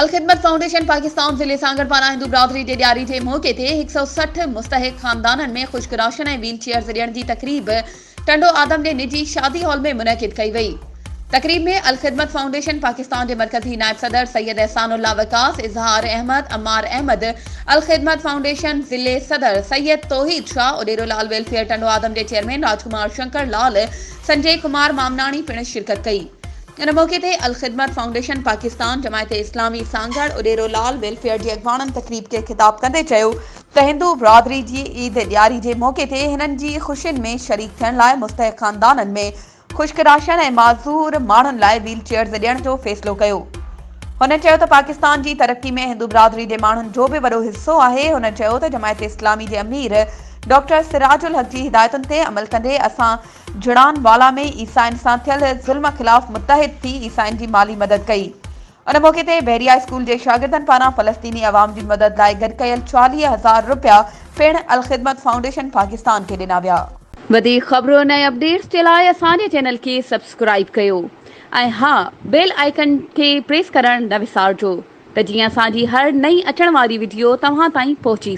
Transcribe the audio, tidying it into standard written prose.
Alkhidmat foundation Pakistan ज़िले सांगड़ पारां हिंदू बिरादरी जे ॾियारी जे मौक़े ते 160 मुस्तहिक ख़ानदाननि में ख़ुश्क राशन ऐं व्हील चेयर ॾियण जी तक़रीब टंडो आदम जे निजी शादी हॉल में मुनक़िद कई वई। तक़रीब में अलखिदमत फाउंडेशन पाकिस्तान के मरकज़ी नायब सदर सैयद एहसानुल्लाह वकास, इजहार अहमद, अम्मार अहमद, अलखिदमत फाउंडेशन ज़िले सदर सैयद तौहीद शाह, उडेरोलाल वेलफेयर टंडो आदम के चेयरमैन राजकुमार शंकर लाल, संजय कुमार मामनाणी पिण शिरकत कई। इन मौके ते अलखिदमत फाउंडेशन पाकिस्तान, जमायत इस्लामी सांगड़, उडेरोलाल वेलफेयर जी अगवाणनि तक़रीब के खिताब कंदे चयो त हिंदू बिरादरी जी ईद ॾियारी जे मौके ते हिननि जी ख़ुशियुनि में शरीक थियण लाइ मुस्तहिक ख़ानदाननि में ख़ुश्क राशन ऐं माज़ूर माण्हुनि लाइ व्हील चेयर्स ॾियण जो फ़ैसिलो कयो। हुन चयो त पाकिस्तान जी तरक्की में हिंदू बिरादरी जे माण्हुनि जो बि वॾो हिस्सो आहे। हुन चयो त जमायत इस्लामी जे अमीर डॉक्टर सिराजुल हक जी हिदायतुनि ते अमल कंदे असां जुड़ान वाला में ईसाइन सां थियल ज़ुल्म ख़िलाफ़ मुतहिद थी ईसाइन जी माली मदद कई। उन मौके ते बहरिया स्कूल जे शागिर्दनि पारां फ़लस्तीनी अवाम जी मदद लाइ गॾु कयल 40,000 रुपया पिण अलखिदमत फाउंडेशन पाकिस्तान खे ॾिना विया। वधीक ख़बरुनि ऐं अपडेट्स जे लाइ असांजे चैनल खे सब्सक्राइब कयो ऐं हा, बेल आइकन खे प्रेस करणु न विसारिजो त जीअं असांजी हर नई अचण वारी वीडियो तव्हां ताईं पहुची सघे।